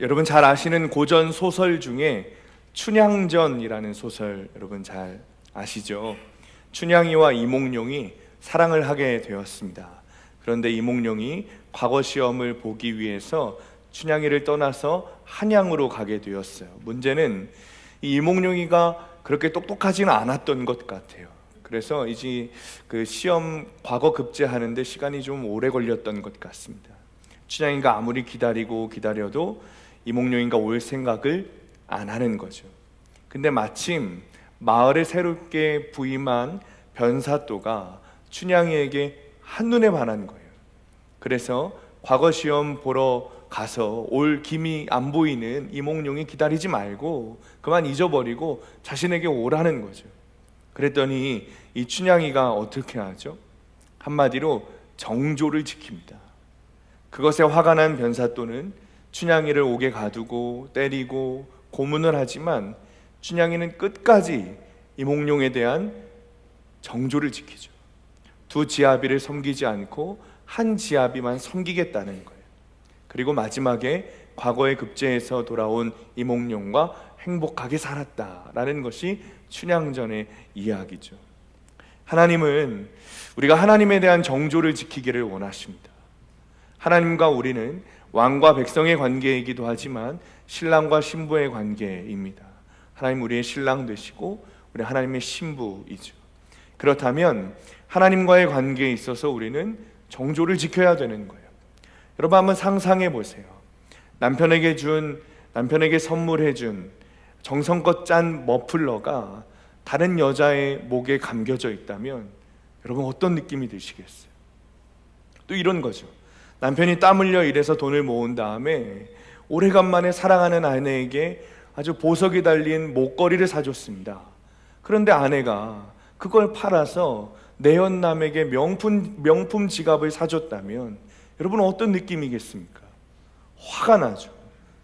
여러분 잘 아시는 고전 소설 중에 춘향전이라는 소설 여러분 잘 아시죠? 춘향이와 이몽룡이 사랑을 하게 되었습니다. 그런데 이몽룡이 과거 시험을 보기 위해서 춘향이를 떠나서 한양으로 가게 되었어요. 문제는 이 이몽룡이가 그렇게 똑똑하지는 않았던 것 같아요. 그래서 이제 그 시험 과거 급제하는데 시간이 좀 오래 걸렸던 것 같습니다. 춘향이가 아무리 기다려도 이몽룡이가 올 생각을 안 하는 거죠. 근데 마침 마을에 새롭게 부임한 변사또가 춘향이에게 한눈에 반한 거예요. 그래서 과거 시험 보러 가서 올 김이 안 보이는 이몽룡이 기다리지 말고 그만 잊어버리고 자신에게 오라는 거죠. 그랬더니 이 춘향이가 어떻게 하죠? 한마디로 정조를 지킵니다. 그것에 화가 난 변사또는 춘향이를 옥에 가두고 때리고 고문을 하지만 춘향이는 끝까지 이몽룡에 대한 정조를 지키죠. 두 지아비를 섬기지 않고 한 지아비만 섬기겠다는 거예요. 그리고 마지막에 과거의 급제에서 돌아온 이몽룡과 행복하게 살았다라는 것이 춘향전의 이야기죠. 하나님은 우리가 하나님에 대한 정조를 지키기를 원하십니다. 하나님과 우리는 왕과 백성의 관계이기도 하지만 신랑과 신부의 관계입니다. 하나님 우리의 신랑 되시고 우리 하나님의 신부이죠. 그렇다면 하나님과의 관계에 있어서 우리는 정조를 지켜야 되는 거예요. 여러분 한번 상상해 보세요. 남편에게 선물해 준 정성껏 짠 머플러가 다른 여자의 목에 감겨져 있다면 여러분 어떤 느낌이 드시겠어요? 또 이런 거죠. 남편이 땀 흘려 일해서 돈을 모은 다음에 오래간만에 사랑하는 아내에게 아주 보석이 달린 목걸이를 사줬습니다. 그런데 아내가 그걸 팔아서 내연남에게 명품 지갑을 사줬다면 여러분 어떤 느낌이겠습니까? 화가 나죠.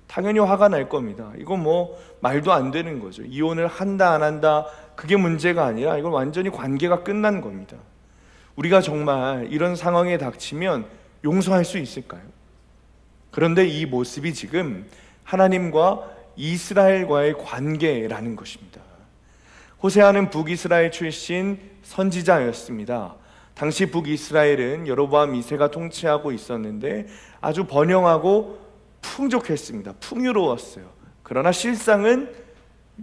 당연히 화가 날 겁니다. 이건 말도 안 되는 거죠. 이혼을 한다 안 한다 그게 문제가 아니라 이건 완전히 관계가 끝난 겁니다. 우리가 정말 이런 상황에 닥치면 용서할 수 있을까요? 그런데 이 모습이 지금 하나님과 이스라엘과의 관계라는 것입니다. 호세아는 북이스라엘 출신 선지자였습니다. 당시 북이스라엘은 여로보암 2세가 통치하고 있었는데 아주 번영하고 풍족했습니다. 풍요로웠어요. 그러나 실상은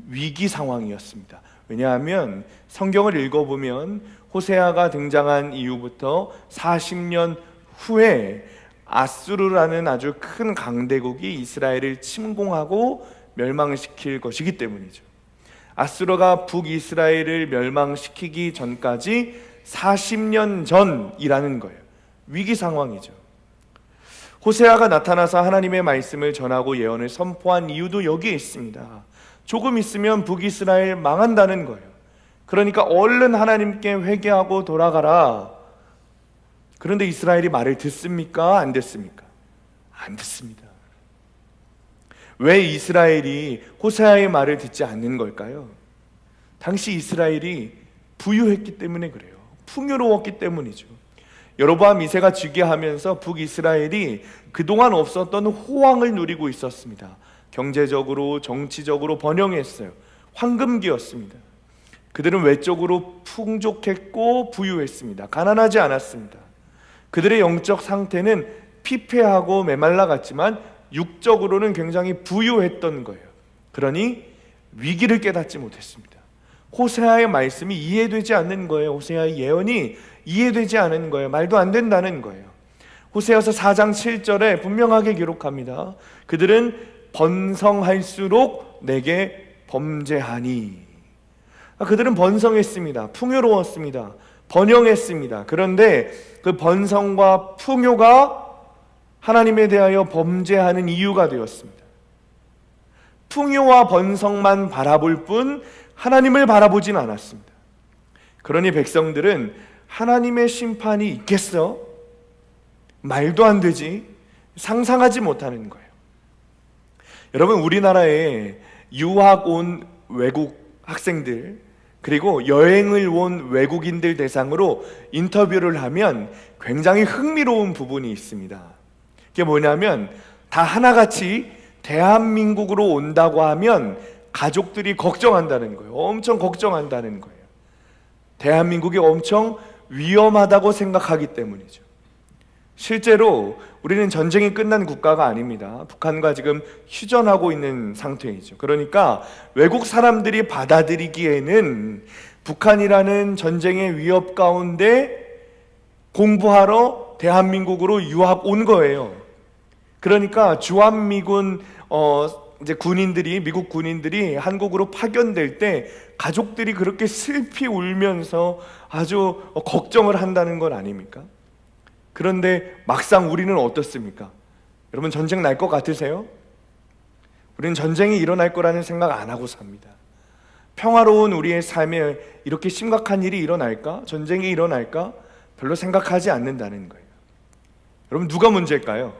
위기 상황이었습니다. 왜냐하면 성경을 읽어보면 호세아가 등장한 이후부터 40년 후에 아수르라는 아주 큰 강대국이 이스라엘을 침공하고 멸망시킬 것이기 때문이죠. 아수르가 북이스라엘을 멸망시키기 전까지 40년 전이라는 거예요. 위기 상황이죠. 호세아가 나타나서 하나님의 말씀을 전하고 예언을 선포한 이유도 여기에 있습니다. 조금 있으면 북이스라엘 망한다는 거예요. 그러니까 얼른 하나님께 회개하고 돌아가라. 그런데 이스라엘이 말을 듣습니까? 안 듣습니까? 안 듣습니다. 왜 이스라엘이 호세아의 말을 듣지 않는 걸까요? 당시 이스라엘이 부유했기 때문에 그래요. 풍요로웠기 때문이죠. 여로보암 2세가 즉위하면서 북이스라엘이 그동안 없었던 호황을 누리고 있었습니다. 경제적으로 정치적으로 번영했어요. 황금기였습니다. 그들은 외적으로 풍족했고 부유했습니다. 가난하지 않았습니다. 그들의 영적 상태는 피폐하고 메말라 같지만 육적으로는 굉장히 부유했던 거예요. 그러니 위기를 깨닫지 못했습니다. 호세아의 말씀이 이해되지 않는 거예요. 호세아의 예언이 이해되지 않은 거예요. 말도 안 된다는 거예요. 호세아서 4장 7절에 분명하게 기록합니다. 그들은 번성할수록 내게 범죄하니. 그들은 번성했습니다. 풍요로웠습니다. 번영했습니다. 그런데 그 번성과 풍요가 하나님에 대하여 범죄하는 이유가 되었습니다. 풍요와 번성만 바라볼 뿐 하나님을 바라보진 않았습니다. 그러니 백성들은 하나님의 심판이 있겠어? 말도 안 되지. 상상하지 못하는 거예요. 여러분 우리나라에 유학 온 외국 학생들 그리고 여행을 온 외국인들 대상으로 인터뷰를 하면 굉장히 흥미로운 부분이 있습니다. 그게 뭐냐면 다 하나같이 대한민국으로 온다고 하면 가족들이 걱정한다는 거예요. 엄청 걱정한다는 거예요. 대한민국이 엄청 위험하다고 생각하기 때문이죠. 실제로 우리는 전쟁이 끝난 국가가 아닙니다. 북한과 지금 휴전하고 있는 상태이죠. 그러니까 외국 사람들이 받아들이기에는 북한이라는 전쟁의 위협 가운데 공부하러 대한민국으로 유학 온 거예요. 그러니까 주한미군 이제 군인들이, 미국 군인들이 한국으로 파견될 때 가족들이 그렇게 슬피 울면서 아주 걱정을 한다는 건 아닙니까? 그런데 막상 우리는 어떻습니까? 여러분, 전쟁 날 것 같으세요? 우리는 전쟁이 일어날 거라는 생각 안 하고 삽니다. 평화로운 우리의 삶에 이렇게 심각한 일이 일어날까? 전쟁이 일어날까? 별로 생각하지 않는다는 거예요. 여러분, 누가 문제일까요?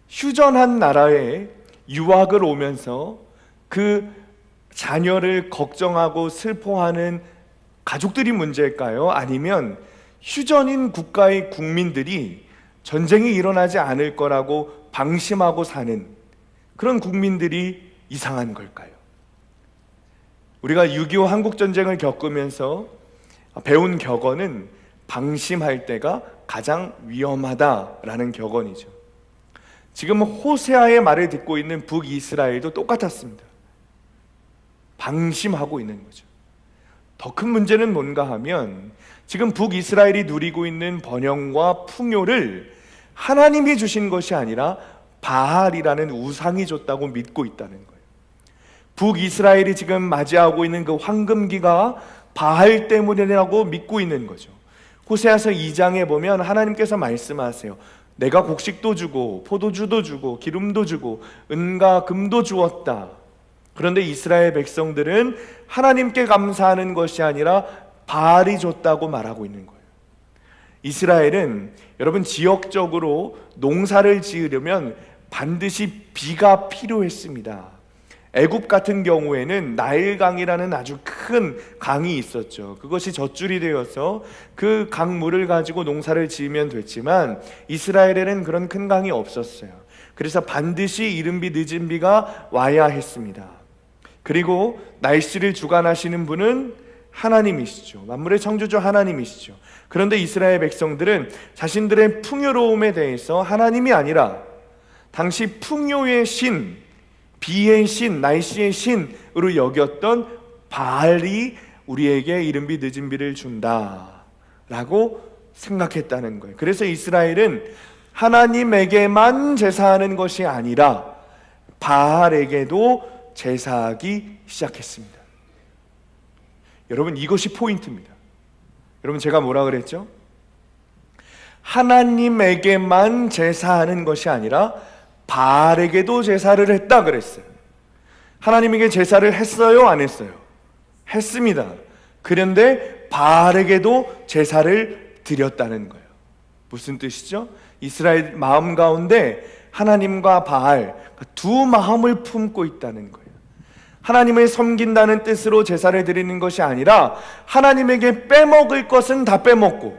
휴전한 나라에 유학을 오면서 그 자녀를 걱정하고 슬퍼하는 가족들이 문제일까요? 아니면 휴전인 국가의 국민들이 전쟁이 일어나지 않을 거라고 방심하고 사는 그런 국민들이 이상한 걸까요? 우리가 6.25 한국전쟁을 겪으면서 배운 격언은 방심할 때가 가장 위험하다라는 격언이죠. 지금 호세아의 말을 듣고 있는 북이스라엘도 똑같았습니다. 방심하고 있는 거죠. 더 큰 문제는 뭔가 하면 지금 북이스라엘이 누리고 있는 번영과 풍요를 하나님이 주신 것이 아니라 바알이라는 우상이 줬다고 믿고 있다는 거예요. 북이스라엘이 지금 맞이하고 있는 그 황금기가 바알 때문이라고 믿고 있는 거죠. 호세아서 2장에 보면 하나님께서 말씀하세요. 내가 곡식도 주고 포도주도 주고 기름도 주고 은과 금도 주었다. 그런데 이스라엘 백성들은 하나님께 감사하는 것이 아니라 바알이 줬다고 말하고 있는 거예요. 이스라엘은 여러분, 지역적으로 농사를 지으려면 반드시 비가 필요했습니다. 애굽 같은 경우에는 나일강이라는 아주 큰 강이 있었죠. 그것이 젖줄이 되어서 그 강물을 가지고 농사를 지으면 됐지만 이스라엘에는 그런 큰 강이 없었어요. 그래서 반드시 이른 비 늦은 비가 와야 했습니다. 그리고 날씨를 주관하시는 분은 하나님이시죠. 만물의 창조주 하나님이시죠. 그런데 이스라엘 백성들은 자신들의 풍요로움에 대해서 하나님이 아니라 당시 풍요의 신, 비의 신, 날씨의 신으로 여겼던 바알이 우리에게 이른 비 늦은 비를 준다라고 생각했다는 거예요. 그래서 이스라엘은 하나님에게만 제사하는 것이 아니라 바알에게도 제사하기 시작했습니다. 여러분, 이것이 포인트입니다. 여러분, 제가 뭐라 그랬죠? 하나님에게만 제사하는 것이 아니라 바알에게도 제사를 했다 그랬어요. 하나님에게 제사를 했어요, 안 했어요? 했습니다. 그런데 바알에게도 제사를 드렸다는 거예요. 무슨 뜻이죠? 이스라엘 마음 가운데 하나님과 바알 두 마음을 품고 있다는 거예요. 하나님을 섬긴다는 뜻으로 제사를 드리는 것이 아니라 하나님에게 빼먹을 것은 다 빼먹고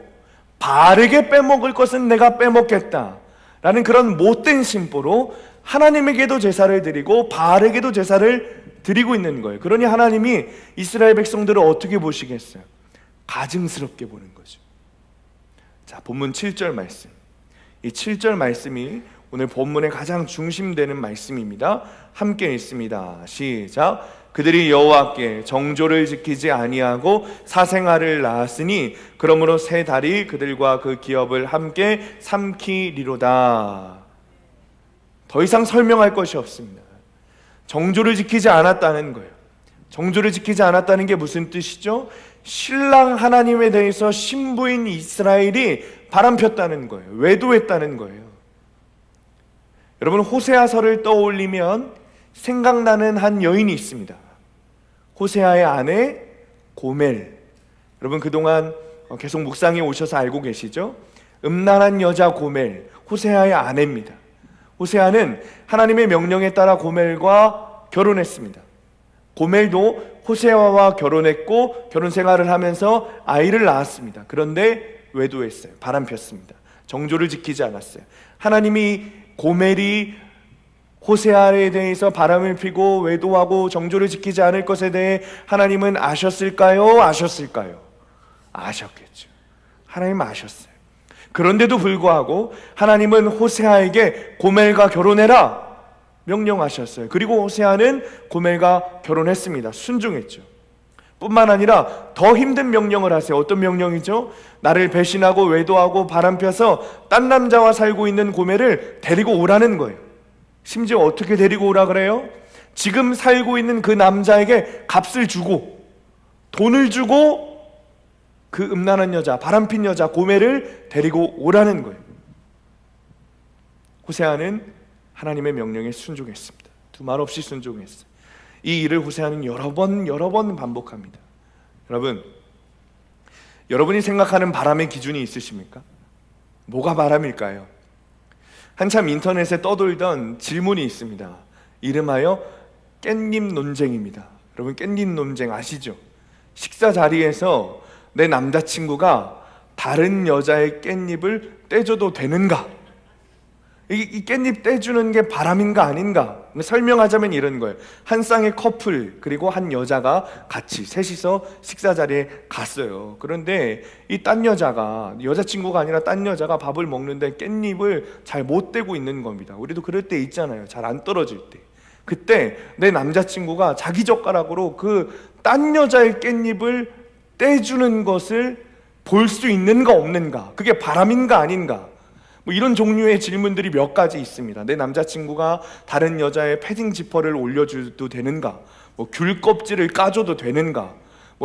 바알에게 빼먹을 것은 내가 빼먹겠다 라는 그런 못된 심보로 하나님에게도 제사를 드리고 바알에게도 제사를 드리고 있는 거예요. 그러니 하나님이 이스라엘 백성들을 어떻게 보시겠어요? 가증스럽게 보는 거죠. 자, 본문 7절 말씀. 이 7절 말씀이 오늘 본문의 가장 중심되는 말씀입니다. 함께 읽습니다. 시작. 그들이 여호와께 정조를 지키지 아니하고 사생아를 낳았으니 그러므로 새 달이 그들과 그 기업을 함께 삼키리로다. 더 이상 설명할 것이 없습니다. 정조를 지키지 않았다는 거예요. 정조를 지키지 않았다는 게 무슨 뜻이죠? 신랑 하나님에 대해서 신부인 이스라엘이 바람폈다는 거예요. 외도했다는 거예요. 여러분, 호세아서를 떠올리면 생각나는 한 여인이 있습니다. 호세아의 아내 고멜. 여러분, 그동안 계속 묵상해 오셔서 알고 계시죠? 음란한 여자 고멜, 호세아의 아내입니다. 호세아는 하나님의 명령에 따라 고멜과 결혼했습니다. 고멜도 호세아와 결혼했고 결혼 생활을 하면서 아이를 낳았습니다. 그런데 외도했어요. 바람폈습니다. 정조를 지키지 않았어요. 하나님이 고멜이 호세아에 대해서 바람을 피고 외도하고 정조를 지키지 않을 것에 대해 하나님은 아셨을까요? 아셨을까요? 아셨겠죠. 하나님은 아셨어요. 그런데도 불구하고 하나님은 호세아에게 고멜과 결혼해라 명령하셨어요. 그리고 호세아는 고멜과 결혼했습니다. 순종했죠. 뿐만 아니라 더 힘든 명령을 하세요. 어떤 명령이죠? 나를 배신하고 외도하고 바람펴서 딴 남자와 살고 있는 고멜을 데리고 오라는 거예요. 심지어 어떻게 데리고 오라 그래요? 지금 살고 있는 그 남자에게 값을 주고 돈을 주고 그 음란한 여자, 바람핀 여자 고멜을 데리고 오라는 거예요. 호세아는 하나님의 명령에 순종했습니다. 두말 없이 순종했어요. 이 일을 호세아는 여러 번 반복합니다. 여러분이 생각하는 바람의 기준이 있으십니까? 뭐가 바람일까요? 한참 인터넷에 떠돌던 질문이 있습니다. 이름하여 깻잎 논쟁입니다. 여러분, 깻잎 논쟁 아시죠? 식사 자리에서 내 남자친구가 다른 여자의 깻잎을 떼줘도 되는가? 이 깻잎 떼주는 게 바람인가 아닌가? 설명하자면 이런 거예요. 한 쌍의 커플, 그리고 한 여자가 같이 셋이서 식사 자리에 갔어요. 그런데 이 딴 여자가, 여자친구가 아니라 딴 여자가 밥을 먹는데 깻잎을 잘 못 떼고 있는 겁니다. 우리도 그럴 때 있잖아요. 잘 안 떨어질 때. 그때 내 남자친구가 자기 젓가락으로 그 딴 여자의 깻잎을 떼주는 것을 볼 수 있는가 없는가? 그게 바람인가 아닌가? 이런 종류의 질문들이 몇 가지 있습니다. 내 남자친구가 다른 여자의 패딩 지퍼를 올려줘도 되는가? 귤 껍질을 까줘도 되는가?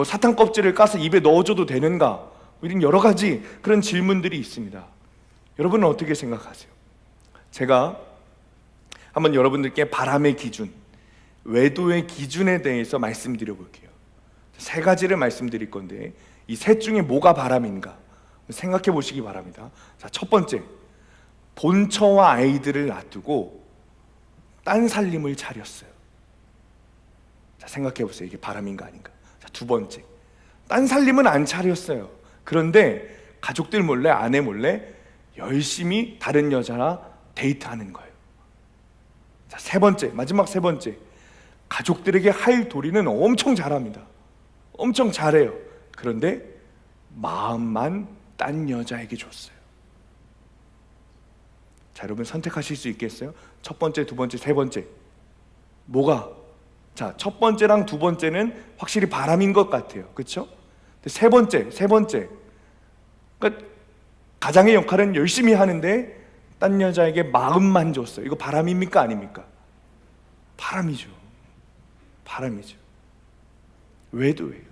사탕 껍질을 까서 입에 넣어줘도 되는가? 이런 여러 가지 그런 질문들이 있습니다. 여러분은 어떻게 생각하세요? 제가 한번 여러분들께 바람의 기준, 외도의 기준에 대해서 말씀드려 볼게요. 세 가지를 말씀드릴 건데 이 셋 중에 뭐가 바람인가 생각해 보시기 바랍니다. 자, 첫 번째, 본처와 아이들을 놔두고 딴 살림을 차렸어요. 자, 생각해 보세요. 이게 바람인가 아닌가. 자, 두 번째, 딴 살림은 안 차렸어요. 그런데 가족들 몰래, 아내 몰래 열심히 다른 여자랑 데이트하는 거예요. 자, 세 번째, 마지막 세 번째, 가족들에게 할 도리는 엄청 잘합니다. 엄청 잘해요. 그런데 마음만 딴 여자에게 줬어요. 자, 여러분 선택하실 수 있겠어요? 첫 번째, 두 번째, 세 번째 뭐가? 자, 첫 번째랑 두 번째는 확실히 바람인 것 같아요. 그렇죠? 세 번째 그러니까 가장의 역할은 열심히 하는데 딴 여자에게 마음만 줬어요. 이거 바람입니까 아닙니까? 바람이죠. 외도예요.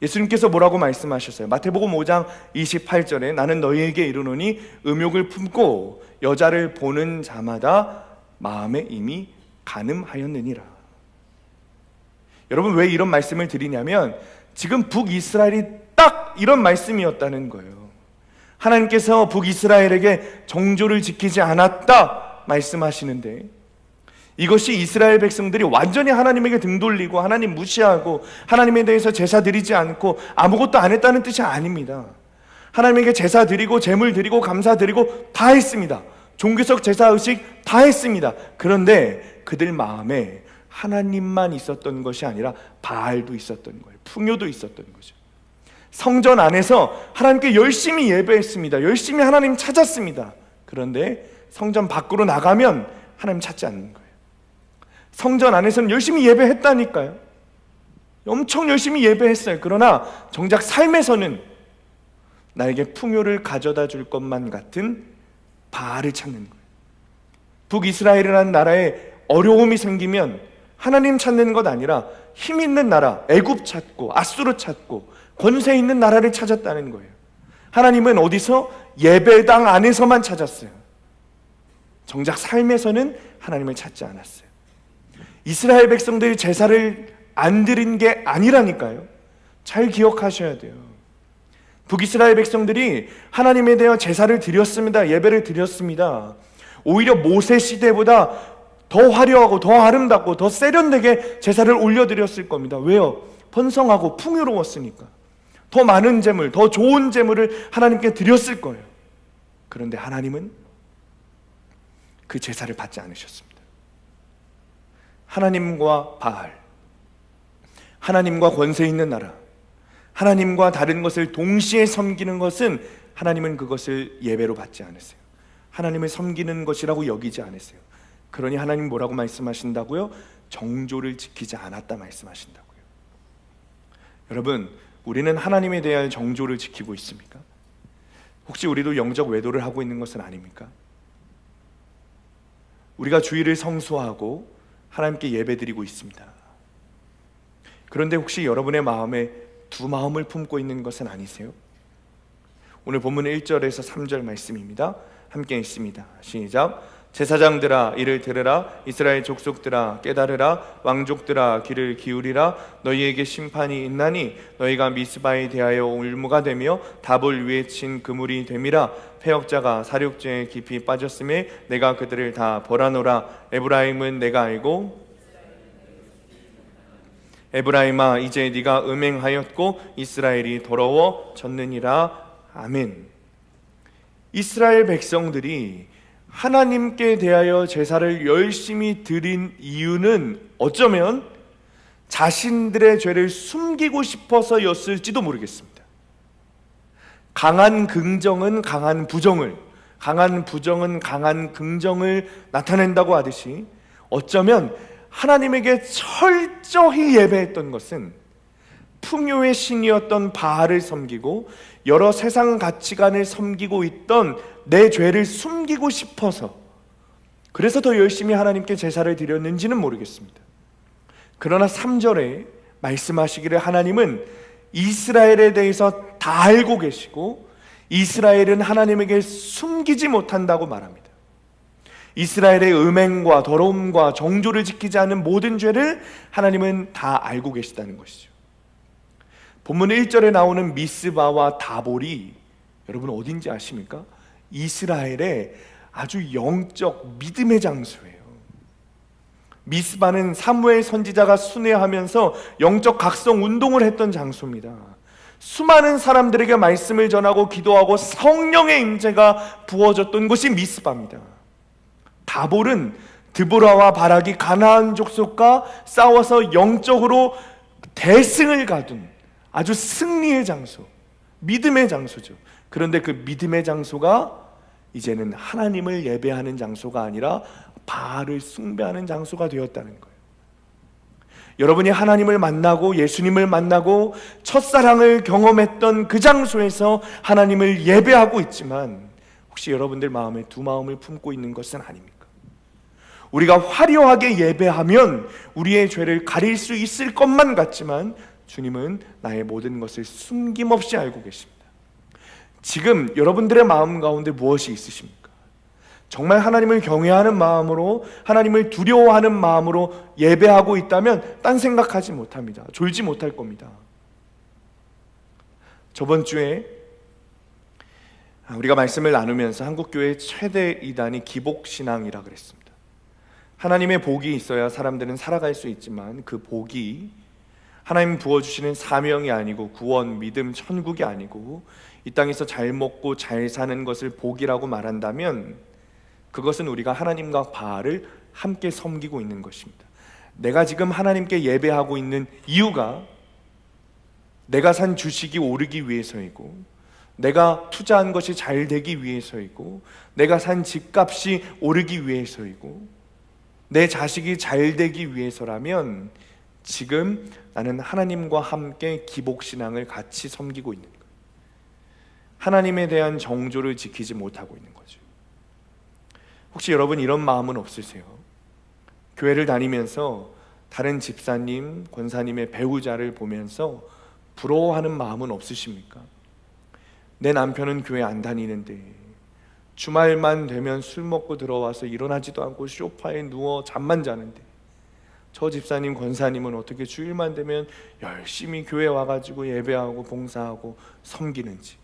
예수님께서 뭐라고 말씀하셨어요? 마태복음 5장 28절에 나는 너희에게 이르노니 음욕을 품고 여자를 보는 자마다 마음에 이미 간음하였느니라. 여러분, 왜 이런 말씀을 드리냐면 지금 북이스라엘이 딱 이런 말씀이었다는 거예요. 하나님께서 북이스라엘에게 정조를 지키지 않았다 말씀하시는데 이것이 이스라엘 백성들이 완전히 하나님에게 등 돌리고 하나님 무시하고 하나님에 대해서 제사 드리지 않고 아무것도 안 했다는 뜻이 아닙니다. 하나님에게 제사 드리고 제물 드리고 감사 드리고 다 했습니다. 종교적 제사 의식 다 했습니다. 그런데 그들 마음에 하나님만 있었던 것이 아니라 바알도 있었던 거예요. 풍요도 있었던 거죠. 성전 안에서 하나님께 열심히 예배했습니다. 열심히 하나님 찾았습니다. 그런데 성전 밖으로 나가면 하나님 찾지 않는 거예요. 성전 안에서는 열심히 예배했다니까요. 엄청 열심히 예배했어요. 그러나 정작 삶에서는 나에게 풍요를 가져다 줄 것만 같은 바알을 찾는 거예요. 북이스라엘이라는 나라에 어려움이 생기면 하나님 찾는 것 아니라 힘 있는 나라, 애굽 찾고 아수르 찾고 권세 있는 나라를 찾았다는 거예요. 하나님은 어디서? 예배당 안에서만 찾았어요. 정작 삶에서는 하나님을 찾지 않았어요. 이스라엘 백성들이 제사를 안 드린 게 아니라니까요. 잘 기억하셔야 돼요. 북이스라엘 백성들이 하나님에 대한 제사를 드렸습니다. 예배를 드렸습니다. 오히려 모세 시대보다 더 화려하고 더 아름답고 더 세련되게 제사를 올려드렸을 겁니다. 왜요? 번성하고 풍요로웠으니까. 더 많은 제물, 더 좋은 제물을 하나님께 드렸을 거예요. 그런데 하나님은 그 제사를 받지 않으셨습니다. 하나님과 바알, 하나님과 권세 있는 나라, 하나님과 다른 것을 동시에 섬기는 것은 하나님은 그것을 예배로 받지 않으세요. 하나님을 섬기는 것이라고 여기지 않으세요. 그러니 하나님 뭐라고 말씀하신다고요? 정조를 지키지 않았다 말씀하신다고요. 여러분, 우리는 하나님에 대한 정조를 지키고 있습니까? 혹시 우리도 영적 외도를 하고 있는 것은 아닙니까? 우리가 주일을 성수하고 하나님께 예배드리고 있습니다. 그런데 혹시 여러분의 마음에 두 마음을 품고 있는 것은 아니세요? 오늘 본문 1절에서 3절 말씀입니다. 함께 읽습니다. 시작. 제사장들아 이를 들으라. 이스라엘 족속들아 깨달으라. 왕족들아 귀를 기울이라. 너희에게 심판이 있나니 너희가 미스바에 대하여 올무가 되며 답을 위에 친 그물이 됨이라. 패역자가 사륙죄에 깊이 빠졌음에 내가 그들을 다 벌하노라. 에브라임은 내가 알고 에브라임아 이제 네가 음행하였고 이스라엘이 더러워졌느니라. 아멘. 이스라엘 백성들이 하나님께 대하여 제사를 열심히 드린 이유는 어쩌면 자신들의 죄를 숨기고 싶어서였을지도 모르겠습니다. 강한 긍정은 강한 부정을, 강한 부정은 강한 긍정을 나타낸다고 하듯이 어쩌면 하나님에게 철저히 예배했던 것은 풍요의 신이었던 바알을 섬기고 여러 세상 가치관을 섬기고 있던 내 죄를 숨기고 싶어서, 그래서 더 열심히 하나님께 제사를 드렸는지는 모르겠습니다. 그러나 3절에 말씀하시기를 하나님은 이스라엘에 대해서 다 알고 계시고 이스라엘은 하나님에게 숨기지 못한다고 말합니다. 이스라엘의 음행과 더러움과 정조를 지키지 않은 모든 죄를 하나님은 다 알고 계시다는 것이죠. 본문 1절에 나오는 미스바와 다볼이 여러분 어딘지 아십니까? 이스라엘의 아주 영적 믿음의 장소예요. 미스바는 사무엘 선지자가 순회하면서 영적 각성 운동을 했던 장소입니다. 수많은 사람들에게 말씀을 전하고 기도하고 성령의 임재가 부어졌던 곳이 미스바입니다. 다볼은 드보라와 바락이 가나안 족속과 싸워서 영적으로 대승을 거둔 아주 승리의 장소, 믿음의 장소죠. 그런데 그 믿음의 장소가 이제는 하나님을 예배하는 장소가 아니라 바알을 숭배하는 장소가 되었다는 거예요. 여러분이 하나님을 만나고 예수님을 만나고 첫사랑을 경험했던 그 장소에서 하나님을 예배하고 있지만 혹시 여러분들 마음에 두 마음을 품고 있는 것은 아닙니까? 우리가 화려하게 예배하면 우리의 죄를 가릴 수 있을 것만 같지만 주님은 나의 모든 것을 숨김없이 알고 계십니다. 지금 여러분들의 마음 가운데 무엇이 있으십니까? 정말 하나님을 경외하는 마음으로, 하나님을 두려워하는 마음으로 예배하고 있다면 딴 생각하지 못합니다. 졸지 못할 겁니다. 저번 주에 우리가 말씀을 나누면서 한국교회 최대 이단이 기복신앙이라 그랬습니다. 하나님의 복이 있어야 사람들은 살아갈 수 있지만 그 복이 하나님 부어주시는 사명이 아니고 구원, 믿음, 천국이 아니고 이 땅에서 잘 먹고 잘 사는 것을 복이라고 말한다면 그것은 우리가 하나님과 바알을 함께 섬기고 있는 것입니다. 내가 지금 하나님께 예배하고 있는 이유가 내가 산 주식이 오르기 위해서이고 내가 투자한 것이 잘 되기 위해서이고 내가 산 집값이 오르기 위해서이고 내 자식이 잘 되기 위해서라면 지금 나는 하나님과 함께 기복신앙을 같이 섬기고 있는 거예요. 하나님에 대한 정조를 지키지 못하고 있는 거죠. 혹시 여러분 이런 마음은 없으세요? 교회를 다니면서 다른 집사님, 권사님의 배우자를 보면서 부러워하는 마음은 없으십니까? 내 남편은 교회 안 다니는데 주말만 되면 술 먹고 들어와서 일어나지도 않고 소파에 누워 잠만 자는데 저 집사님, 권사님은 어떻게 주일만 되면 열심히 교회 와가지고 예배하고 봉사하고 섬기는지.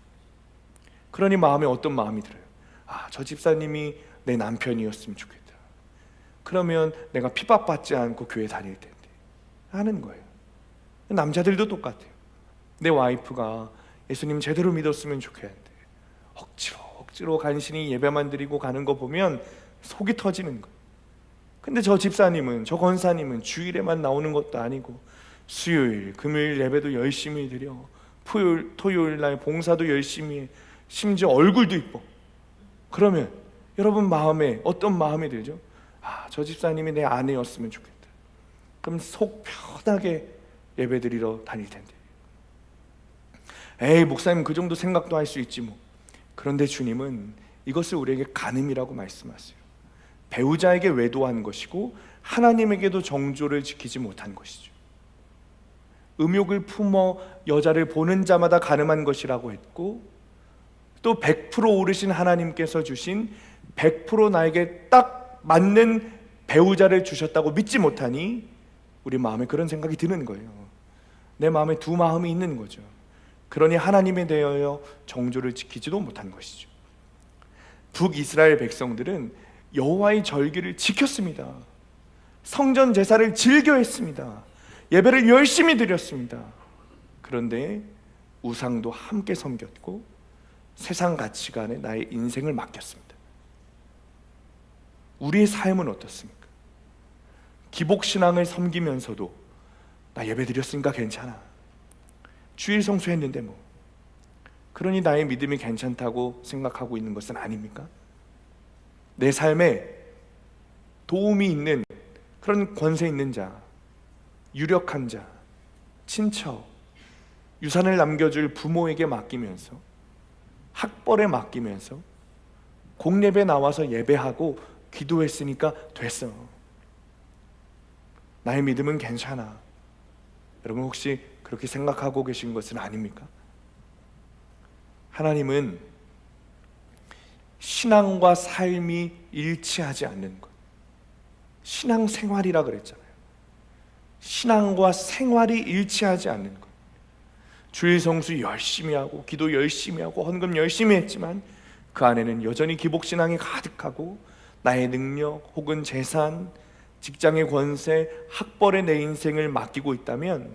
그러니 마음에 어떤 마음이 들어요? 저 집사님이 내 남편이었으면 좋겠다. 그러면 내가 핍박받지 않고 교회 다닐 텐데 하는 거예요. 남자들도 똑같아요. 내 와이프가 예수님 제대로 믿었으면 좋겠는데 억지로 간신히 예배만 드리고 가는 거 보면 속이 터지는 거예요. 근데 저 집사님은, 저 권사님은 주일에만 나오는 것도 아니고 수요일, 금요일 예배도 열심히 드려, 토요일 날 봉사도 열심히 해, 심지어 얼굴도 이뻐. 그러면 여러분 마음에 어떤 마음이 들죠? 저 집사님이 내 아내였으면 좋겠다. 그럼 속 편하게 예배드리러 다닐 텐데. 에이, 목사님 그 정도 생각도 할 수 있지 뭐. 그런데 주님은 이것을 우리에게 간음이라고 말씀하세요. 배우자에게 외도한 것이고 하나님에게도 정조를 지키지 못한 것이죠. 음욕을 품어 여자를 보는 자마다 간음한 것이라고 했고, 또 100% 오르신 하나님께서 주신 100% 나에게 딱 맞는 배우자를 주셨다고 믿지 못하니 우리 마음에 그런 생각이 드는 거예요. 내 마음에 두 마음이 있는 거죠. 그러니 하나님에 대하여 정조를 지키지도 못한 것이죠. 북이스라엘 백성들은 여호와의 절기를 지켰습니다. 성전 제사를 즐겨 했습니다. 예배를 열심히 드렸습니다. 그런데 우상도 함께 섬겼고 세상 가치관에 나의 인생을 맡겼습니다. 우리의 삶은 어떻습니까? 기복신앙을 섬기면서도 나 예배 드렸으니까 괜찮아, 주일 성수했는데 뭐, 그러니 나의 믿음이 괜찮다고 생각하고 있는 것은 아닙니까? 내 삶에 도움이 있는 그런 권세 있는 자, 유력한 자, 친척, 유산을 남겨줄 부모에게 맡기면서, 학벌에 맡기면서 공예배 나와서 예배하고 기도했으니까 됐어, 나의 믿음은 괜찮아. 여러분 혹시 그렇게 생각하고 계신 것은 아닙니까? 하나님은 신앙과 삶이 일치하지 않는 것, 신앙생활이라 그랬잖아요. 신앙과 생활이 일치하지 않는 것. 주일 성수 열심히 하고 기도 열심히 하고 헌금 열심히 했지만 그 안에는 여전히 기복신앙이 가득하고 나의 능력 혹은 재산, 직장의 권세, 학벌에 내 인생을 맡기고 있다면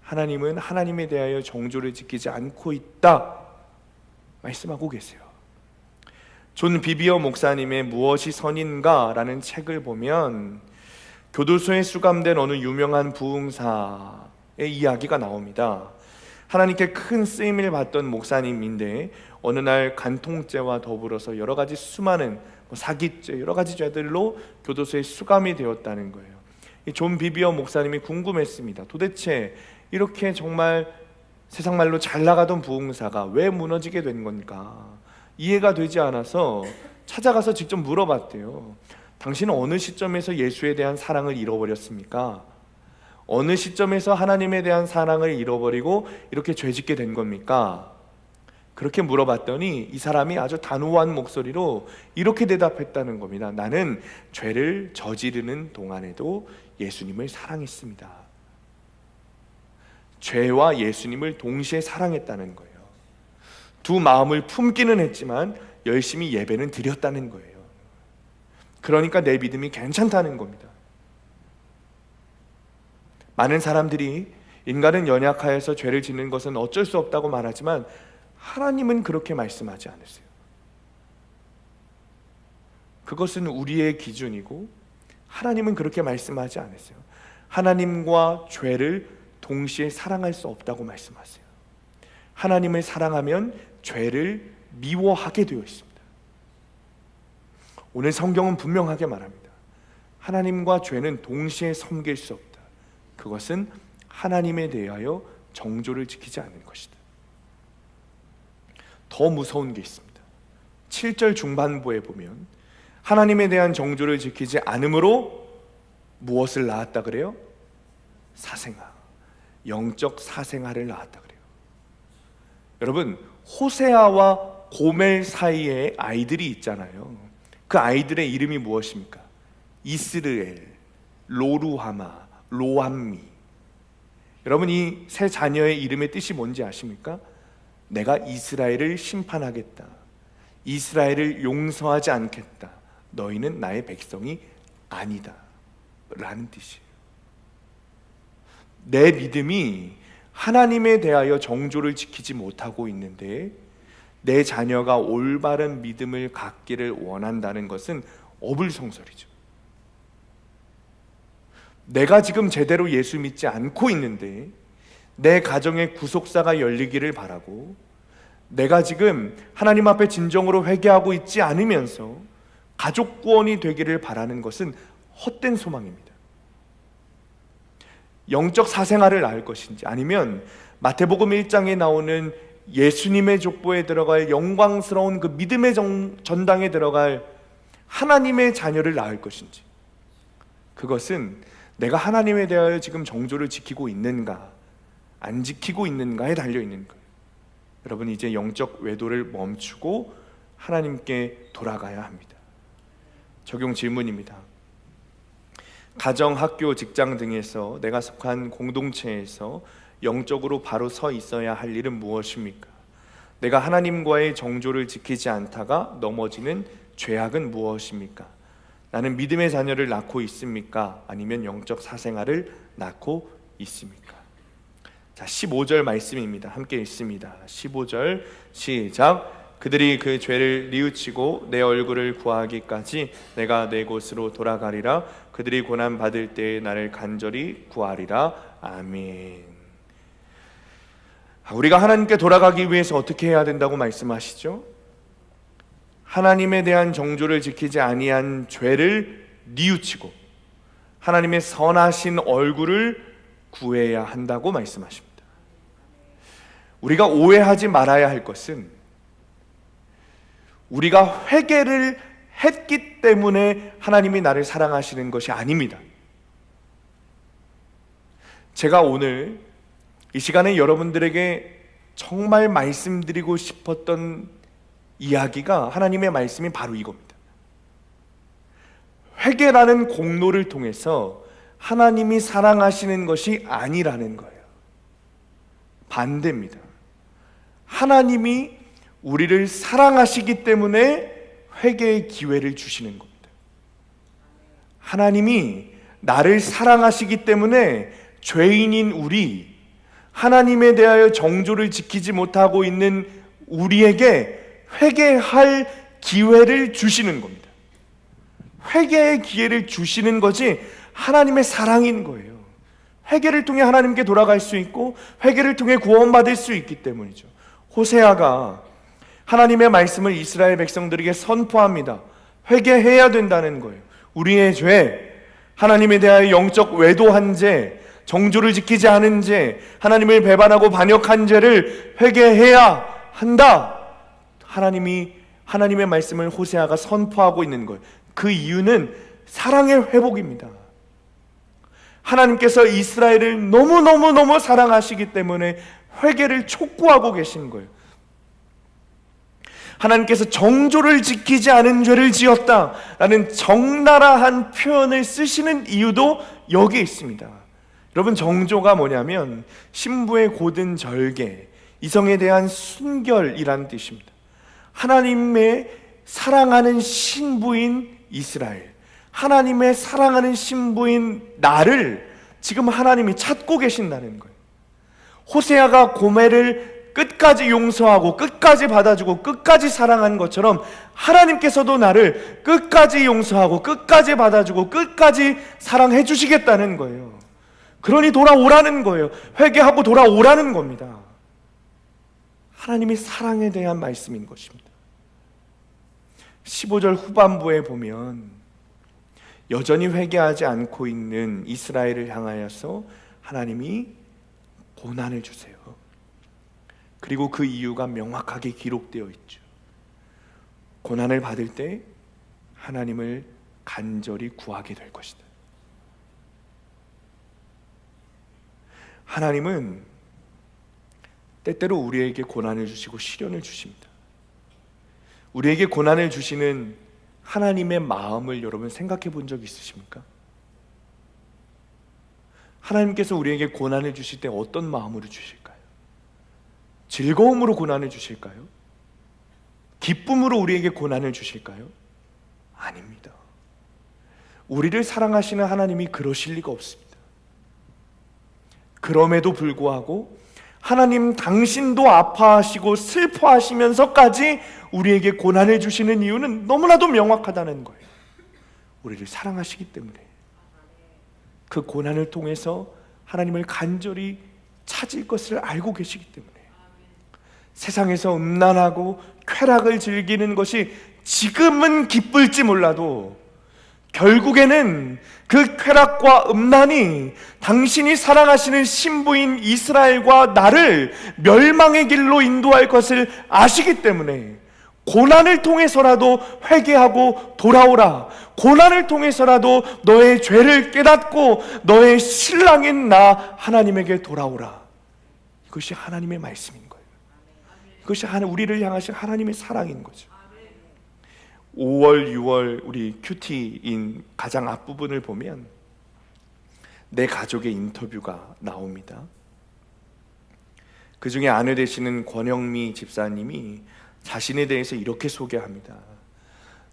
하나님은 하나님에 대하여 정조를 지키지 않고 있다 말씀하고 계세요. 존 비비어 목사님의 무엇이 선인가 라는 책을 보면 교도소에 수감된 어느 유명한 부흥사의 이야기가 나옵니다. 하나님께 큰 쓰임을 받던 목사님인데 어느 날 간통죄와 더불어서 여러 가지 수많은 사기죄, 여러 가지 죄들로 교도소에 수감이 되었다는 거예요. 이 존 비비어 목사님이 궁금했습니다. 도대체 이렇게 정말 세상 말로 잘 나가던 부흥사가 왜 무너지게 된 건가 이해가 되지 않아서 찾아가서 직접 물어봤대요. 당신은 어느 시점에서 예수에 대한 사랑을 잃어버렸습니까? 어느 시점에서 하나님에 대한 사랑을 잃어버리고 이렇게 죄짓게 된 겁니까? 그렇게 물어봤더니 이 사람이 아주 단호한 목소리로 이렇게 대답했다는 겁니다. 나는 죄를 저지르는 동안에도 예수님을 사랑했습니다. 죄와 예수님을 동시에 사랑했다는 거예요. 두 마음을 품기는 했지만 열심히 예배는 드렸다는 거예요. 그러니까 내 믿음이 괜찮다는 겁니다. 많은 사람들이 인간은 연약하여서 죄를 짓는 것은 어쩔 수 없다고 말하지만 하나님은 그렇게 말씀하지 않으세요. 그것은 우리의 기준이고 하나님은 그렇게 말씀하지 않으세요. 하나님과 죄를 동시에 사랑할 수 없다고 말씀하세요. 하나님을 사랑하면 죄를 미워하게 되어 있습니다. 오늘 성경은 분명하게 말합니다. 하나님과 죄는 동시에 섬길 수 없다. 그것은 하나님에 대하여 정조를 지키지 않는 것이다. 더 무서운 게 있습니다. 7절 중반부에 보면 하나님에 대한 정조를 지키지 않음으로 무엇을 낳았다 그래요? 사생아, 영적 사생아를 낳았다 그래요. 여러분, 호세아와 고멜 사이에 아이들이 있잖아요. 그 아이들의 이름이 무엇입니까? 이스르엘, 로루하마, 로암미. 여러분, 이 세 자녀의 이름의 뜻이 뭔지 아십니까? 내가 이스라엘을 심판하겠다, 이스라엘을 용서하지 않겠다, 너희는 나의 백성이 아니다 라는 뜻이에요. 내 믿음이 하나님에 대하여 정조를 지키지 못하고 있는데 내 자녀가 올바른 믿음을 갖기를 원한다는 것은 어불성설이죠. 내가 지금 제대로 예수 믿지 않고 있는데 내 가정의 구속사가 열리기를 바라고, 내가 지금 하나님 앞에 진정으로 회개하고 있지 않으면서 가족 구원이 되기를 바라는 것은 헛된 소망입니다. 영적 사생활을 낳을 것인지, 아니면 마태복음 1장에 나오는 예수님의 족보에 들어갈 영광스러운 그 믿음의 전당에 들어갈 하나님의 자녀를 낳을 것인지, 그것은 내가 하나님에 대하여 지금 정조를 지키고 있는가 안 지키고 있는가에 달려 있는 거예요. 여러분, 이제 영적 외도를 멈추고 하나님께 돌아가야 합니다. 적용 질문입니다. 가정, 학교, 직장 등에서 내가 속한 공동체에서 영적으로 바로 서 있어야 할 일은 무엇입니까? 내가 하나님과의 정조를 지키지 않다가 넘어지는 죄악은 무엇입니까? 나는 믿음의 자녀를 낳고 있습니까? 아니면 영적 사생활을 낳고 있습니까? 자, 15절 말씀입니다. 함께 읽습니다. 15절 시작. 그들이 그 죄를 뉘우치고 내 얼굴을 구하기까지 내가 내 곳으로 돌아가리라. 그들이 고난 받을 때에 나를 간절히 구하리라. 아멘. 우리가 하나님께 돌아가기 위해서 어떻게 해야 된다고 말씀하시죠? 하나님에 대한 정조를 지키지 아니한 죄를 뉘우치고 하나님의 선하신 얼굴을 구해야 한다고 말씀하십니다. 우리가 오해하지 말아야 할 것은, 우리가 회개를 했기 때문에 하나님이 나를 사랑하시는 것이 아닙니다. 제가 오늘 이 시간에 여러분들에게 정말 말씀드리고 싶었던 이야기가, 하나님의 말씀이 바로 이겁니다. 회개라는 공로를 통해서 하나님이 사랑하시는 것이 아니라는 거예요. 반대입니다. 하나님이 우리를 사랑하시기 때문에 회개의 기회를 주시는 겁니다. 하나님이 나를 사랑하시기 때문에 죄인인 우리, 하나님에 대하여 정조를 지키지 못하고 있는 우리에게 회개할 기회를 주시는 겁니다. 회개의 기회를 주시는 것이 하나님의 사랑인 거예요. 회개를 통해 하나님께 돌아갈 수 있고 회개를 통해 구원받을 수 있기 때문이죠. 호세아가 하나님의 말씀을 이스라엘 백성들에게 선포합니다. 회개해야 된다는 거예요. 우리의 죄, 하나님에 대하여 영적 외도한 죄, 정조를 지키지 않은 죄, 하나님을 배반하고 반역한 죄를 회개해야 한다. 하나님의 말씀을 호세아가 선포하고 있는 거예요. 그 이유는 사랑의 회복입니다. 하나님께서 이스라엘을 너무너무 사랑하시기 때문에 회개를 촉구하고 계신 거예요. 하나님께서 정조를 지키지 않은 죄를 지었다라는 적나라한 표현을 쓰시는 이유도 여기에 있습니다. 여러분, 정조가 뭐냐면 신부의 고든 절개, 이성에 대한 순결이라는 뜻입니다. 하나님의 사랑하는 신부인 이스라엘, 하나님의 사랑하는 신부인 나를 지금 하나님이 찾고 계신다는 거예요. 호세아가 고멜을 끝까지 용서하고 끝까지 받아주고 끝까지 사랑한 것처럼 하나님께서도 나를 끝까지 용서하고 끝까지 받아주고 끝까지 사랑해 주시겠다는 거예요. 그러니 돌아오라는 거예요. 회개하고 돌아오라는 겁니다. 하나님이 사랑에 대한 말씀인 것입니다. 15절 후반부에 보면 여전히 회개하지 않고 있는 이스라엘을 향하여서 하나님이 고난을 주세요. 그리고 그 이유가 명확하게 기록되어 있죠. 고난을 받을 때 하나님을 간절히 구하게 될 것이다. 하나님은 때때로 우리에게 고난을 주시고 시련을 주십니다. 우리에게 고난을 주시는 하나님의 마음을 여러분 생각해 본 적 있으십니까? 하나님께서 우리에게 고난을 주실 때 어떤 마음으로 주실까요? 즐거움으로 고난을 주실까요? 기쁨으로 우리에게 고난을 주실까요? 아닙니다. 우리를 사랑하시는 하나님이 그러실 리가 없습니다. 그럼에도 불구하고 하나님 당신도 아파하시고 슬퍼하시면서까지 우리에게 고난을 주시는 이유는 너무나도 명확하다는 거예요. 우리를 사랑하시기 때문에. 그 고난을 통해서 하나님을 간절히 찾을 것을 알고 계시기 때문에 세상에서 음란하고 쾌락을 즐기는 것이 지금은 기쁠지 몰라도 결국에는 그 쾌락과 음란이 당신이 사랑하시는 신부인 이스라엘과 나를 멸망의 길로 인도할 것을 아시기 때문에 고난을 통해서라도 회개하고 돌아오라. 고난을 통해서라도 너의 죄를 깨닫고 너의 신랑인 나 하나님에게 돌아오라. 이것이 하나님의 말씀인 거예요. 이것이 우리를 향하신 하나님의 사랑인 거죠. 5월, 6월 우리 큐티인 가장 앞부분을 보면 내 가족의 인터뷰가 나옵니다. 그 중에 아내 되시는 권영미 집사님이 자신에 대해서 이렇게 소개합니다.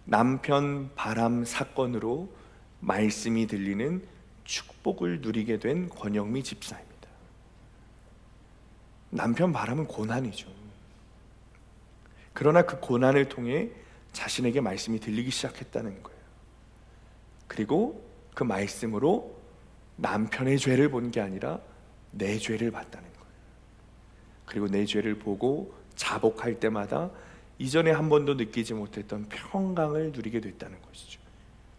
남편 바람 사건으로 말씀이 들리는 축복을 누리게 된 권영미 집사입니다. 남편 바람은 고난이죠. 그러나 그 고난을 통해 자신에게 말씀이 들리기 시작했다는 거예요. 그리고 그 말씀으로 남편의 죄를 본 게 아니라 내 죄를 봤다는 거예요. 그리고 내 죄를 보고 자복할 때마다 이전에 한 번도 느끼지 못했던 평강을 누리게 됐다는 것이죠.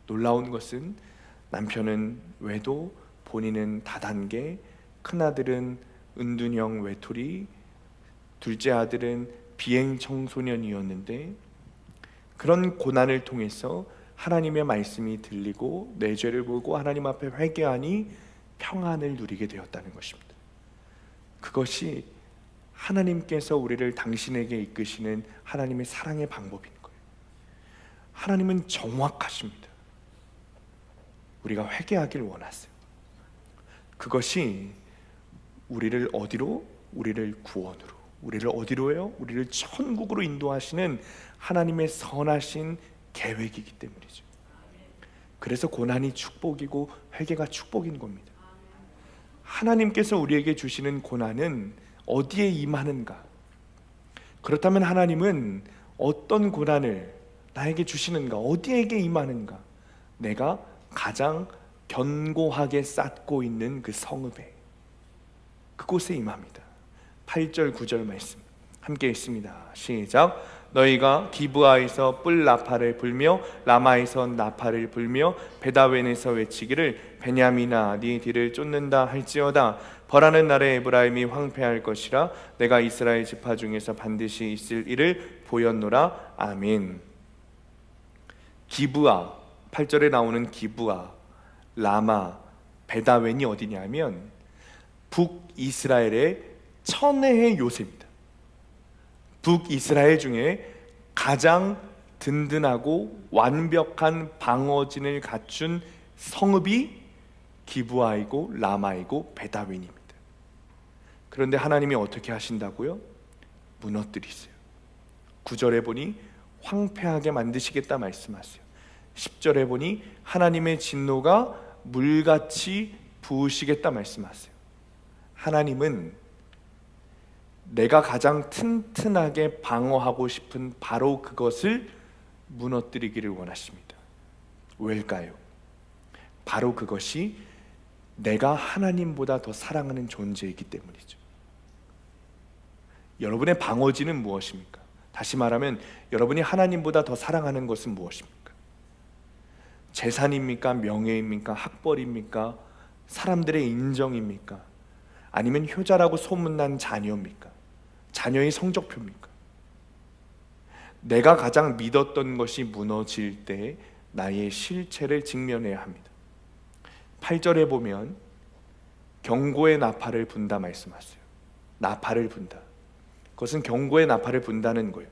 놀라운 것은 남편은 외도, 본인은 다단계, 큰아들은 은둔형 외톨이, 둘째 아들은 비행 청소년이었는데 그런 고난을 통해서 하나님의 말씀이 들리고 내 죄를 보고 하나님 앞에 회개하니 평안을 누리게 되었다는 것입니다. 그것이 하나님께서 우리를 당신에게 이끄시는 하나님의 사랑의 방법인 거예요. 하나님은 정확하십니다. 우리가 회개하길 원하세요. 그것이 우리를 어디로? 우리를 구원으로. 우리를 어디로요? 우리를 천국으로 인도하시는 하나님의 선하신 계획이기 때문이죠. 그래서 고난이 축복이고 회개가 축복인 겁니다. 하나님께서 우리에게 주시는 고난은 어디에 임하는가? 그렇다면 하나님은 어떤 고난을 나에게 주시는가? 어디에게 임하는가? 내가 가장 견고하게 쌓고 있는 그 성읍에, 그곳에 임합니다. 8절 9절 말씀 함께 읽습니다. 시작. 너희가 기브아에서 뿔 나팔을 불며 라마에서 나팔을 불며 베다웬에서 외치기를 베냐민아 네 뒤를 쫓는다 할지어다. 벌하는 날에 에브라임이 황폐할 것이라. 내가 이스라엘 지파 중에서 반드시 있을 일을 보였노라. 아멘. 기브아, 8절에 나오는 기브아, 라마, 베다웬이 어디냐면 북이스라엘의 천혜의 요새입니다. 북이스라엘 중에 가장 든든하고 완벽한 방어진을 갖춘 성읍이 기브아이고 라마이고 베다웬입니다. 그런데 하나님이 어떻게 하신다고요? 무너뜨리세요. 9절에 보니 황폐하게 만드시겠다 말씀하세요. 10절에 보니 하나님의 진노가 물같이 부으시겠다 말씀하세요. 하나님은 내가 가장 튼튼하게 방어하고 싶은 바로 그것을 무너뜨리기를 원하십니다. 왜일까요? 바로 그것이 내가 하나님보다 더 사랑하는 존재이기 때문이죠. 여러분의 방어진은 무엇입니까? 다시 말하면 여러분이 하나님보다 더 사랑하는 것은 무엇입니까? 재산입니까? 명예입니까? 학벌입니까? 사람들의 인정입니까? 아니면 효자라고 소문난 자녀입니까? 자녀의 성적표입니까? 내가 가장 믿었던 것이 무너질 때 나의 실체를 직면해야 합니다. 8절에 보면 경고의 나팔을 분다 말씀하세요. 나팔을 분다. 그것은 경고의 나팔을 분다는 거예요.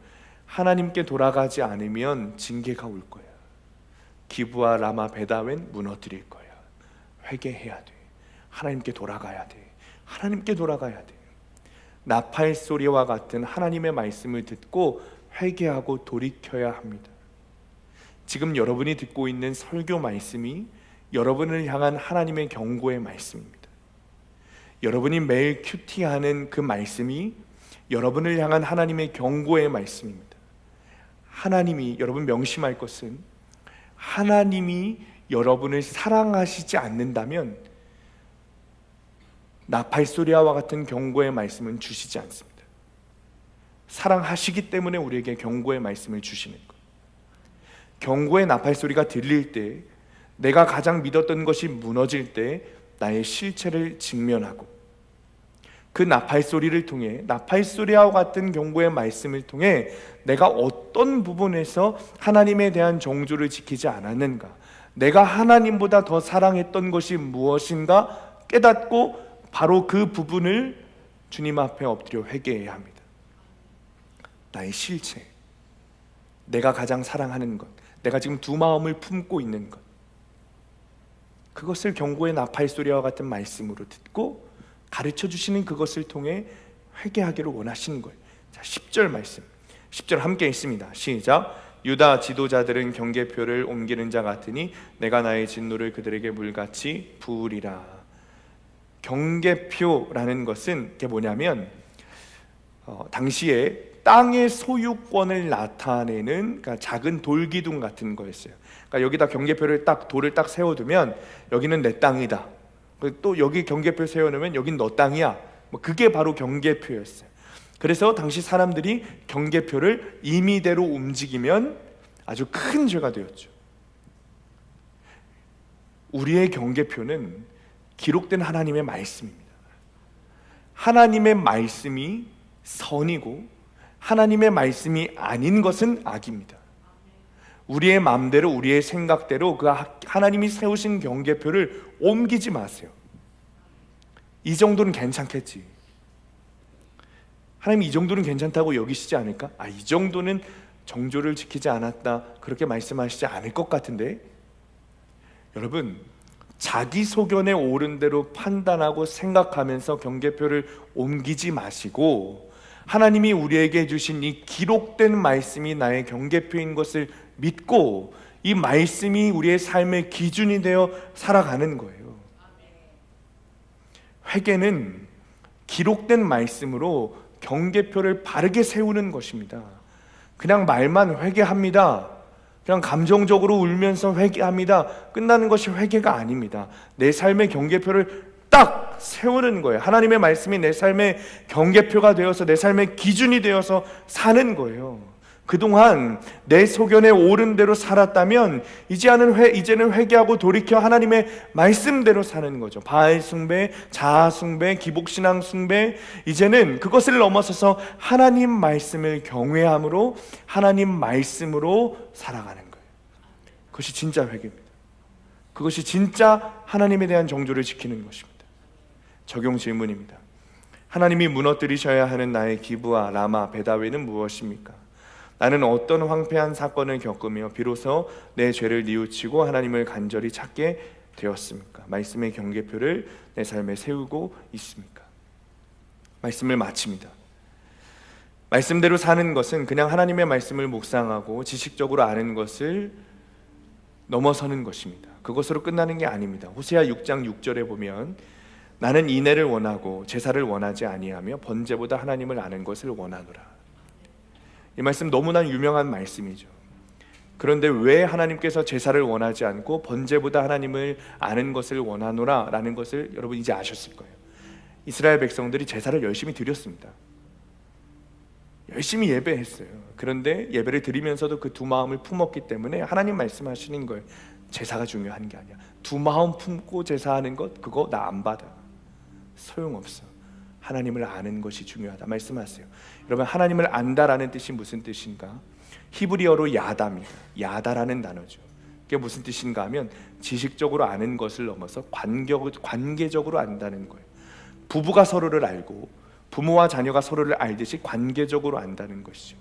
하나님께 돌아가지 않으면 징계가 올 거야. 기브아 라마 베다웬 무너뜨릴 거야. 회개해야 돼. 하나님께 돌아가야 돼. 하나님께 돌아가야 돼. 나팔 소리와 같은 하나님의 말씀을 듣고 회개하고 돌이켜야 합니다. 지금 여러분이 듣고 있는 설교 말씀이 여러분을 향한 하나님의 경고의 말씀입니다. 여러분이 매일 큐티하는 그 말씀이 여러분을 향한 하나님의 경고의 말씀입니다. 하나님이, 여러분 명심할 것은 하나님이 여러분을 사랑하시지 않는다면 나팔소리와 같은 경고의 말씀은 주시지 않습니다. 사랑하시기 때문에 우리에게 경고의 말씀을 주시는 것. 경고의 나팔소리가 들릴 때, 내가 가장 믿었던 것이 무너질 때 나의 실체를 직면하고, 그 나팔소리를 통해, 나팔소리와 같은 경고의 말씀을 통해 내가 어떤 부분에서 하나님에 대한 정조를 지키지 않았는가, 내가 하나님보다 더 사랑했던 것이 무엇인가 깨닫고 바로 그 부분을 주님 앞에 엎드려 회개해야 합니다. 나의 실체, 내가 가장 사랑하는 것, 내가 지금 두 마음을 품고 있는 것, 그것을 경고의 나팔소리와 같은 말씀으로 듣고 가르쳐 주시는 그것을 통해 회개하기를 원하시는 거예요. 자, 10절 말씀, 10절 함께 읽습니다. 시작. 유다 지도자들은 경계표를 옮기는 자 같으니 내가 나의 진노를 그들에게 물같이 부으리라. 경계표라는 것은 이게 뭐냐면 당시에 땅의 소유권을 나타내는, 그러니까 작은 돌기둥 같은 거였어요. 그러니까 여기다 경계표를 돌을 딱 세워두면 여기는 내 땅이다, 또 여기 경계표 세워놓으면 여긴 너 땅이야, 그게 바로 경계표였어요. 그래서 당시 사람들이 경계표를 임의대로 움직이면 아주 큰 죄가 되었죠. 우리의 경계표는 기록된 하나님의 말씀입니다. 하나님의 말씀이 선이고 하나님의 말씀이 아닌 것은 악입니다. 우리의 마음대로, 우리의 생각대로 그 하나님이 세우신 경계표를 옮기지 마세요. 이 정도는 괜찮겠지, 하나님 이 정도는 괜찮다고 여기시지 않을까? 이 정도는 정조를 지키지 않았다, 그렇게 말씀하시지 않을 것 같은데. 여러분, 자기 소견에 옳은 대로 판단하고 생각하면서 경계표를 옮기지 마시고, 하나님이 우리에게 주신 이 기록된 말씀이 나의 경계표인 것을 믿고 이 말씀이 우리의 삶의 기준이 되어 살아가는 거예요. 회개는 기록된 말씀으로 경계표를 바르게 세우는 것입니다. 그냥 말만 회개합니다, 그냥 감정적으로 울면서 회개합니다, 끝나는 것이 회개가 아닙니다. 내 삶의 경계표를 딱 세우는 거예요. 하나님의 말씀이 내 삶의 경계표가 되어서 내 삶의 기준이 되어서 사는 거예요. 그동안 내 소견에 옳은 대로 살았다면 이제는 회개하고 돌이켜 하나님의 말씀대로 사는 거죠. 바알 숭배, 자아 숭배, 기복신앙 숭배, 이제는 그것을 넘어서서 하나님 말씀을 경외함으로 하나님 말씀으로 살아가는 거예요. 그것이 진짜 회개입니다. 그것이 진짜 하나님에 대한 정조를 지키는 것입니다. 적용 질문입니다. 하나님이 무너뜨리셔야 하는 나의 기브와 라마, 베다웨는 무엇입니까? 나는 어떤 황폐한 사건을 겪으며 비로소 내 죄를 뉘우치고 하나님을 간절히 찾게 되었습니까? 말씀의 경계표를 내 삶에 세우고 있습니까? 말씀을 마칩니다. 말씀대로 사는 것은 그냥 하나님의 말씀을 묵상하고 지식적으로 아는 것을 넘어서는 것입니다. 그것으로 끝나는 게 아닙니다. 호세아 6장 6절에 보면 나는 인애를 원하고 제사를 원하지 아니하며 번제보다 하나님을 아는 것을 원하노라. 이 말씀 너무나 유명한 말씀이죠. 그런데 왜 하나님께서 제사를 원하지 않고 번제보다 하나님을 아는 것을 원하노라 라는 것을 여러분 이제 아셨을 거예요. 이스라엘 백성들이 제사를 열심히 드렸습니다. 열심히 예배했어요. 그런데 예배를 드리면서도 그 두 마음을 품었기 때문에 하나님 말씀하시는 거예요. 제사가 중요한 게 아니야. 두 마음 품고 제사하는 것, 그거 나 안 받아. 소용없어. 하나님을 아는 것이 중요하다 말씀하세요. 여러분, 하나님을 안다라는 뜻이 무슨 뜻인가? 히브리어로 야다입니다. 야다라는 단어죠. 그게 무슨 뜻인가 하면 지식적으로 아는 것을 넘어서 관계적으로 안다는 거예요. 부부가 서로를 알고 부모와 자녀가 서로를 알듯이 관계적으로 안다는 것이죠.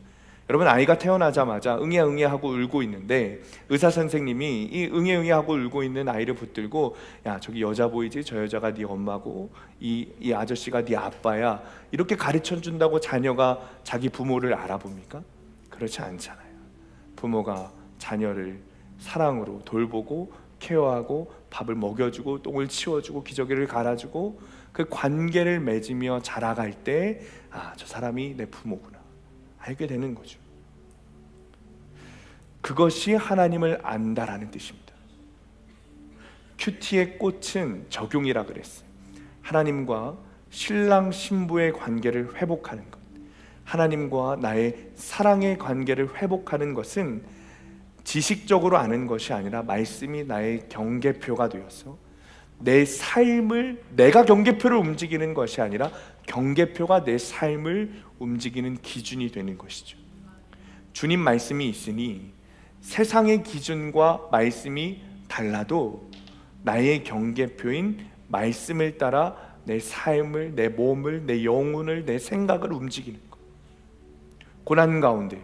여러분, 아이가 태어나자마자 응애 응애 하고 울고 있는데 의사 선생님이 이 응애 응애 하고 울고 있는 아이를 붙들고 야, 저기 여자 보이지? 저 여자가 네 엄마고 이 아저씨가 네 아빠야, 이렇게 가르쳐 준다고 자녀가 자기 부모를 알아봅니까? 그렇지 않잖아요. 부모가 자녀를 사랑으로 돌보고 케어하고 밥을 먹여주고 똥을 치워주고 기저귀를 갈아주고 그 관계를 맺으며 자라갈 때 저 사람이 내 부모구나 알게 되는 거죠. 그것이 하나님을 안다라는 뜻입니다. 큐티의 꽃은 적용이라 그랬어요. 하나님과 신랑 신부의 관계를 회복하는 것, 하나님과 나의 사랑의 관계를 회복하는 것은 지식적으로 아는 것이 아니라 말씀이 나의 경계표가 되어서 내 삶을, 내가 경계표를 움직이는 것이 아니라 경계표가 내 삶을 움직이는 기준이 되는 것이죠. 주님 말씀이 있으니 세상의 기준과 말씀이 달라도 나의 경계표인 말씀을 따라 내 삶을, 내 몸을, 내 영혼을, 내 생각을 움직이는 것. 고난 가운데,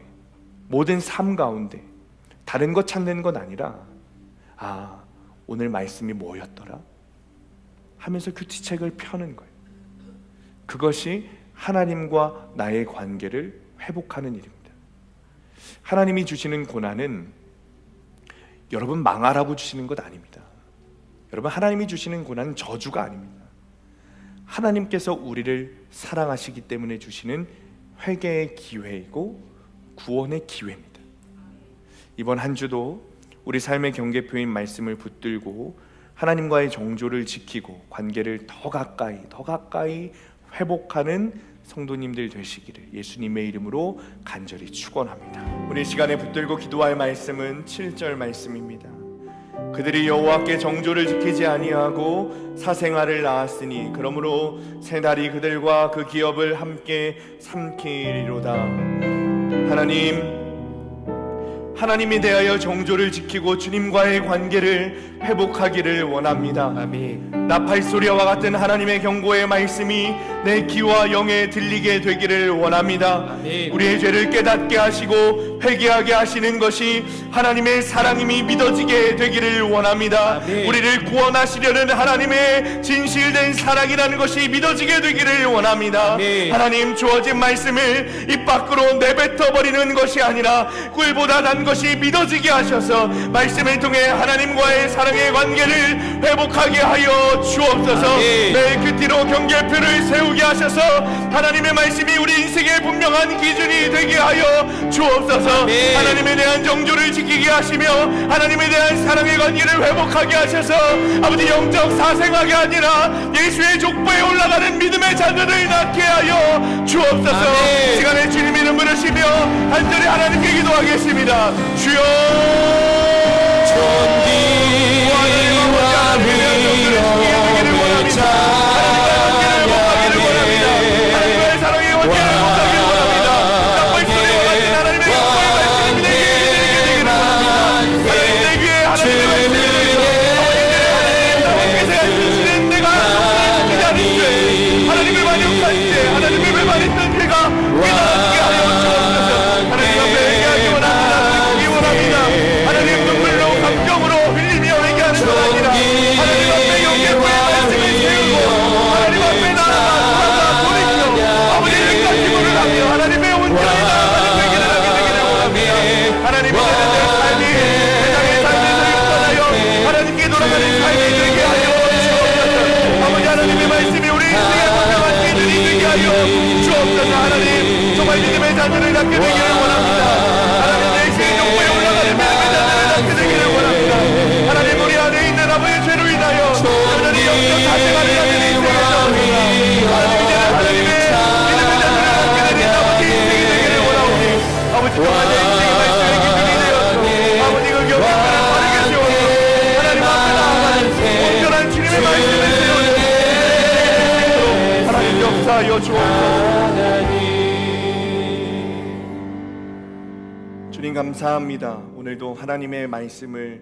모든 삶 가운데 다른 것 찾는 건 아니라 오늘 말씀이 뭐였더라? 하면서 큐티책을 펴는 거예요. 그것이 하나님과 나의 관계를 회복하는 일입니다. 하나님이 주시는 고난은 여러분 망하라고 주시는 것 아닙니다. 여러분, 하나님이 주시는 고난은 저주가 아닙니다. 하나님께서 우리를 사랑하시기 때문에 주시는 회개의 기회이고 구원의 기회입니다. 이번 한 주도 우리 삶의 경계표인 말씀을 붙들고 하나님과의 정조를 지키고 관계를 더 가까이 회복하는 성도님들 되시기를 예수님의 이름으로 간절히 축원합니다. 우리 시간에 붙들고 기도할 말씀은 7절 말씀입니다. 그들이 여호와께 정조를 지키지 아니하고 사생아를 낳았으니 그러므로 새 날이 그들과 그 기업을 함께 삼키리로다. 하나님이 대하여 정조를 지키고 주님과의 관계를 회복하기를 원합니다. 아멘. 나팔소리와 같은 하나님의 경고의 말씀이 내 귀와 영에 들리게 되기를 원합니다. 아멘. 우리의 죄를 깨닫게 하시고 회개하게 하시는 것이 하나님의 사랑임이 믿어지게 되기를 원합니다. 아멘. 우리를 구원하시려는 하나님의 진실된 사랑이라는 것이 믿어지게 되기를 원합니다. 아멘. 하나님, 주어진 말씀을 입 밖으로 내뱉어 버리는 것이 아니라 꿀보다 단 것이 믿어지게 하셔서 말씀을 통해 하나님과의 사랑의 관계를 회복하게 하여 주옵소서. 내 그 뒤로 경계표를 세우게 하셔서 하나님의 말씀이 우리 인생의 분명한 기준이 되게 하여 주옵소서. 하나님에 대한 정조를 지키게 하시며 하나님에 대한 사랑의 관계를 회복하게 하셔서 아버지, 영적 사생하게 아니라 예수의 족보에 올라가는 믿음의 자녀를 낳게 하여 주옵소서. 시간에 주님 이름 부르시며 간절히 하나님께 기도하겠습니다. 주여, 존귀와 위엄을 찬양하네. 하나님과의 사랑의 관계를 회복하기를 원합니다. 나팔소리와 같은 하나님의 영광의 말씀이 내게 되기를 원합니다. 하나님, 내 귀에 하나님의 말씀을 하나님께서 주시는 내가 기다린 죄, 하나님을 만족한 죄, 하나님을 배반했던 죄가 깨닫게 하여 주옵소서. 하나님 앞에 회개하기 원합니다. 듣기 원합니다. 하나님, 눈물로 감정으로 흘리며 회개하는 것 아니라 하나님 앞에 영계의 말씀을 세우고 하나님 앞에 나아가 돌이켜 아버지의 가심을 하며 하나님의 온전히 나아가는 회개를 하게 되기를 원합니다. 하나님의 내 삶이 세상의 삶에서 육선하여 하나님께 돌아가는 삶이 되게 하여 주옵소서. 아버지, 하나님의 말씀이 우리 인생의 분명한 기준이 되게 하여 주옵소서. 하나님, 정말 믿음의 자녀를 낳게 되기를 원합니다. 하나님, 내 주의 족보에 올라가는 믿음의 자녀를 낳게 되기를 원합니다. 하나님, 우리 안에 있는 아버지의 죄로 인하여 여전히 영적 사생활을 하는 인생을 살아옵니다. 하나님, 이제는 하나님의 믿음의 자녀를 낳게 되는 아버지 인생이 되기를 원하오니 아버지, 정말 내 인생의 말씀의 기준이 되어서 아버지, 그 경계를 바르게 세워서 하나님 앞에 나아가는 온전한 주님의 말씀을 세우는 하나님 역사하여 주옵소서. 주님, 감사합니다. 오늘도 하나님의 말씀을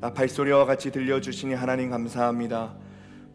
나팔소리와 같이 들려주시니 하나님 감사합니다.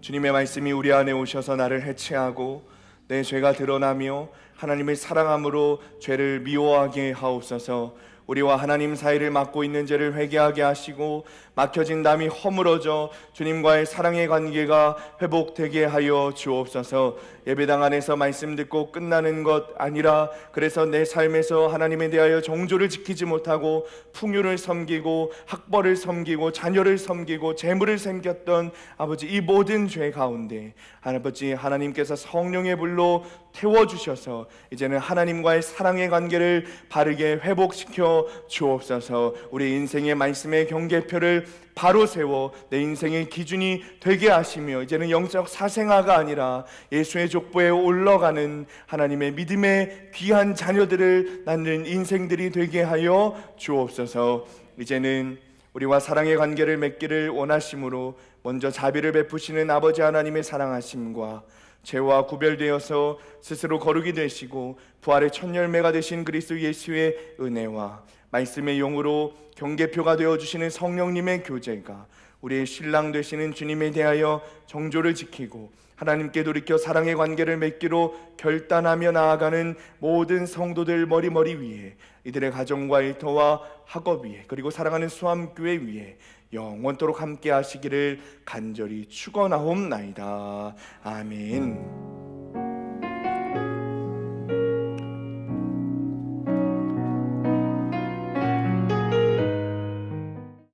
주님의 말씀이 우리 안에 오셔서 나를 해체하고 내 죄가 드러나며 하나님을 사랑함으로 죄를 미워하게 하옵소서. 우리와 하나님 사이를 막고 있는 죄를 회개하게 하시고 막혀진 담이 허물어져 주님과의 사랑의 관계가 회복되게 하여 주옵소서. 예배당 안에서 말씀 듣고 끝나는 것 아니라 그래서 내 삶에서 하나님에 대하여 정조를 지키지 못하고 풍요를 섬기고 학벌을 섬기고 자녀를 섬기고 재물을 섬겼던 아버지, 이 모든 죄 가운데 아버지, 하나님께서 성령의 불로 태워주셔서 이제는 하나님과의 사랑의 관계를 바르게 회복시켜 하여 주옵소서. 우리 인생의 말씀의 경계표를 바로 세워 내 인생의 기준이 되게 하시며 이제는 영적 사생아가 아니라 예수의 족보에 올라가는 하나님의 믿음의 귀한 자녀들을 낳는 인생들이 되게 하여 주옵소서. 이제는 우리와 사랑의 관계를 맺기를 원하심으로 먼저 자비를 베푸시는 아버지 하나님의 사랑하심과 죄와 구별되어서 스스로 거룩이 되시고 부활의 첫 열매가 되신 그리스도 예수의 은혜와 말씀의 용으로 경계표가 되어주시는 성령님의 교제가 우리의 신랑 되시는 주님에 대하여 정조를 지키고 하나님께 돌이켜 사랑의 관계를 맺기로 결단하며 나아가는 모든 성도들 머리 위에, 이들의 가정과 일터와 학업 위에, 그리고 사랑하는 수암교회 위에 영원토록 함께 하시기를 간절히 축원하옵나이다. 아멘.